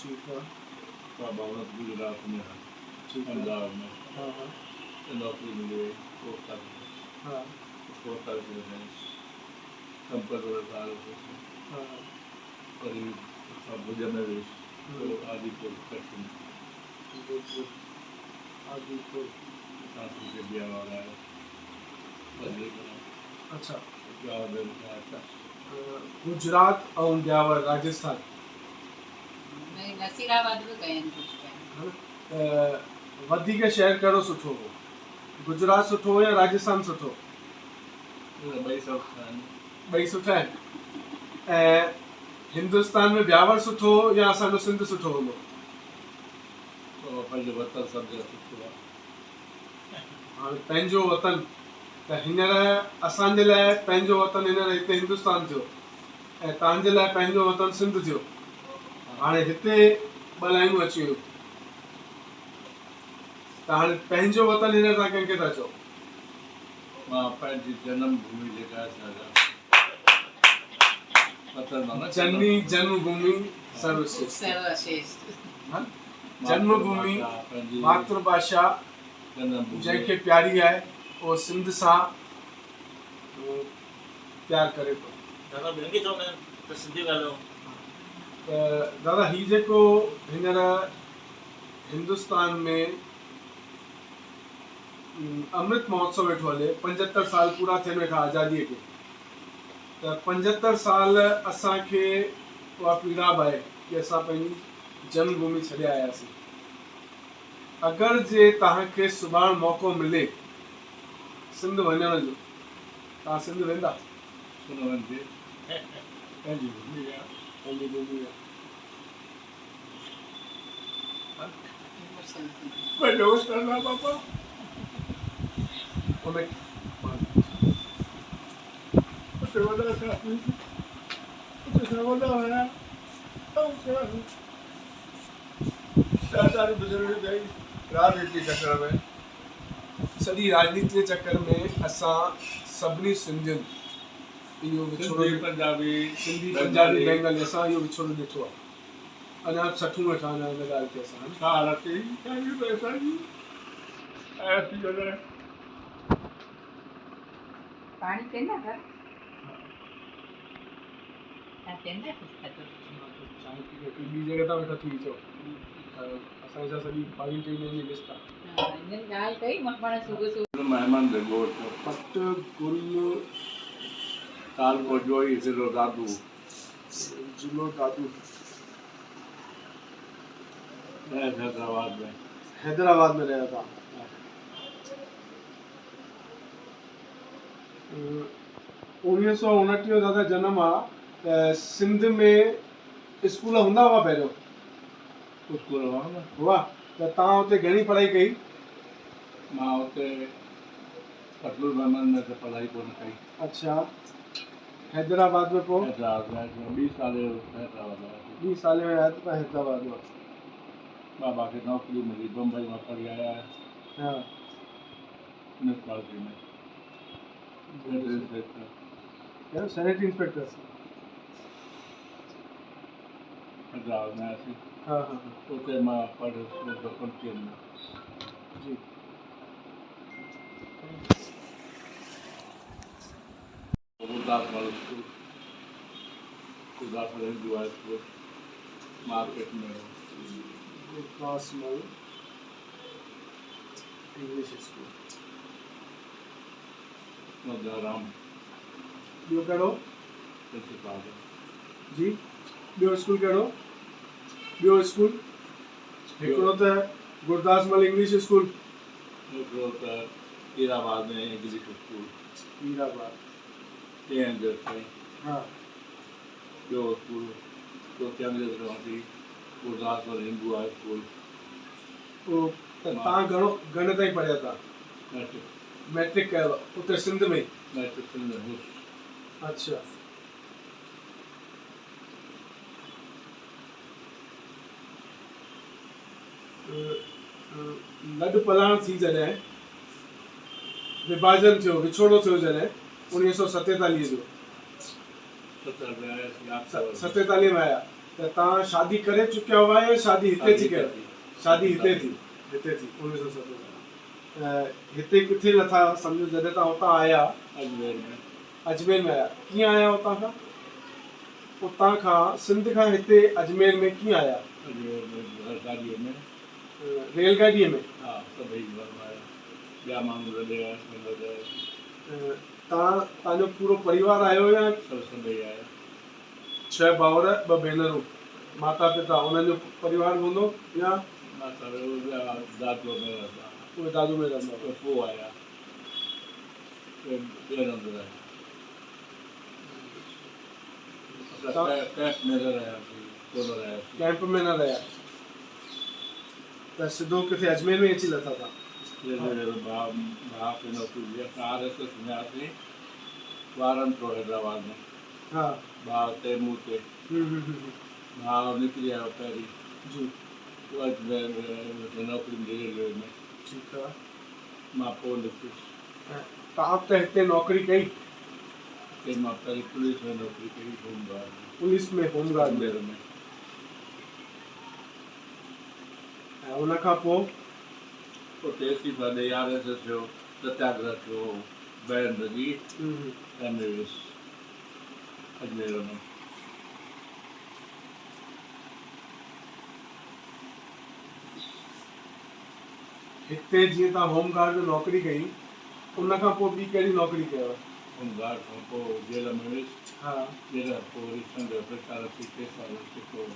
ठीक है। बाबा गुजरात में है, ठीक है। पंजाब में हाँ हाँ नौकरी मिली पोस्ट हाँ ऑफिस में कंप्यूटर साल हाँ करीब सब जनरेश तो Adipur section good good. Adipur. साथी के बिया वाला है बदली करा अच्छा। गाँव में था गुजरात और ब्यावर राजस्थान नहीं नसीराबाद में गए हैं कुछ है न। वधीक शहर कहिड़ो सुठो हो, गुजरात सुठो हो या राजस्थान सुठो? भाई सब खान ॿई सुठा आहिनि। ऐं हिंदुस्तान में ब्यावर सुठो हो या असांजो सिंध सुठो हूंदो? तो पंहिंजो वतन सब जगह सुठो आहे। हाणे पंहिंजो वतन त हींअर असांजे लाइ पंहिंजो वतन हींअर हिते हिंदुस्तान थियो ऐं तव्हांजे लाइ पंहिंजो वतन सिंध थियो। हाणे हिते ॿ लाइनूं अची वियूं त हाणे पंहिंजो वतन हींअर तव्हां कंहिंखे था चओ? मां पंहिंजी जन्म भूमि जेका असांजा वतन आहे न जननी जन्मभूमि सर्वश्रेष्ठ। सर्वश्रेष्ठ हाँ? जन्मभूमि पंहिंजी मातृभाषा जन्म भूमि जंहिंखे प्यारी आहे उहो सिंध सां प्यार करे थो। दादा ॿियनि खे चवंदा आहिनि त सिंधी ॻाल्हायो। त दादा ही जेको हींअर हिंदुस्तान में अमृत महोत्सव वेठो हले, 75 साल पूरा थियनि वेठा आज़ादीअ खे, त 75 साल असांखे उहा पीड़ा बि आहे की असां पंहिंजी जन्मभूमि छॾे आयासीं। अगरि जे तव्हांखे सुभाणे मौक़ो मिले सिंध वञण जो, तव्हां सिंध वेंदा? सुननि खे पंहिंजी भूमि आहे पंहिंजी भूमि आहे। पंहिंजो वतन आहे बाबा उन उते वॾा साथी उते वॾा हुया सारी बुजुर्ग गई राजनीति चक्कर में सॼी राजनीति जे चक्कर में असां सभिनी सिंधियुनि इहो विछोड़ो सिंधी पंजाबी सिंधी पंजाबी बंगाली असां इहो विछोड़ो ॾिठो आहे। अञा सठूं वेठा आहिनि हिन ॻाल्हि खे असां। छा रखी पंहिंजी पैसा जी ऐसी जगह पानी पीना था क्या पीना कुछ खाते ॿी जॻह तां वेठा थी अचो। असांजे छा सॼी 22-23 जी लिस्ट आहे। हां इन ॻाल्हि कई मखण सुबुह सुबुह मेहमान दे गोट पट गुल काल को जोई सिरो दादू जिलो दादू हैदराबाद में हैदराबाद में रहिया था। 1929 जो दादा जनम आहे त सिंध में स्कूल हूंदा हुआ पहिरियों? स्कूल हुआ न हुआ त तव्हां हुते घणी पढ़ाई कई? मां हुते अब्दुल रहमान में त पढ़ाई कोन कई। अच्छा। हैदराबाद में पोइ हैदराबाद में 20 साल हैदराबाद में 20 साल में आया त तव्हां हैदराबाद में। बाबा खे नौकरी मिली बम्बई में पढ़ी आया हाँ म्यूनसिपालिटी में क्या सैनिटरी इंस्पेक्टर? हैदराबाद में आयासीं हाँ हाँ हाँ उते मां पढ़ पंटीह में जी। Gurdasmal school Gurdasmal Hindu high school market में गुरदासमल इंग्लिश स्कूल। मदाराम ॿियो कहिड़ो? प्रिंसिपल जी ॿियो स्कूल कहिड़ो? ॿियो स्कूल हिकिड़ो त गुरदासमल इंग्लिश स्कूल, हिकिड़ो त हीराबाद में इंग्लिश स्कूल हीराबाद। हाँ ॿियो स्कूल चौथे अंग्रेज रहंदी गुरदासमल हिंदू हाई स्कूल। पोइ त तव्हां घणे ताईं पढ़िया था? मैट्रिक कयो उते सिंध में? मैट्रिक सिंध में। अच्छा। लॾ पलाण थी जॾहिं विभाजन थियो विछोड़ो थियो जॾहिं 1947 जो 47 में आया त त तव्हां शादी करे चुकिया हुआ या शादी हिते थी कयो? शादी हिते थी 1970। हिते किथे लथा सम्झो जॾहिं तव्हां हुतां आया? अजमेर में। अजमेर में आया। कीअं आया हुतां खां? उतां खां सिंध खां हिते अजमेर में कीअं आया? अजमेर में गाड़ीअ में। रेलगाॾीअ में? हा, सभई घर आया, ॿिया माण्हू रॾे आया। तव्हांजो पूरो परिवार आयो या? सभई आया। 6 भाउर 2 भेनरूं, माता पिता, उन्हनि जो परिवार हूंदो या? माता दादो में रहंदा। उहे दादू में रहंदा हुआ। पोइ आया ॿियनि हंधि रहिया। असां कैंप में न रहियासीं, कोन रहियासीं। कैंप में न रहिया त सिधो किथे अजमेर में अची लथा था? भाउ खे नौकरी हुई, असां RSS में आयासीं वारंटो हैदराबाद में। हा। भाउ तैमूर ते। भाउ निकिरी आयो पहिरीं जी। उहो अजमेर में नौकरी मिली रेलवे में। ठीकु आहे। मां पोइ निकितुसि। तव्हां त हिते नौकरी कई? हिते मां पहिरीं पुलिस में नौकरी कई, होमगार्ड में। पुलिस में होमगार्ड में? अजमेर में। ऐं उन खां पोइ? उते इस्तीफ़ा ॾेई RSS थियो, सत्याग्रह थियो, बैन लॻी MAS अजमेर में। हिते जीअं तव्हां होमगार्ड में नौकरी कई, उन खां पोइ ॿी कहिड़ी नौकरी कयव? होमगार्ड खां पोइ जेल में वियुसि। हा। जेल खां पोइ वरी संघ प्रचार थी 3 साल सिखो।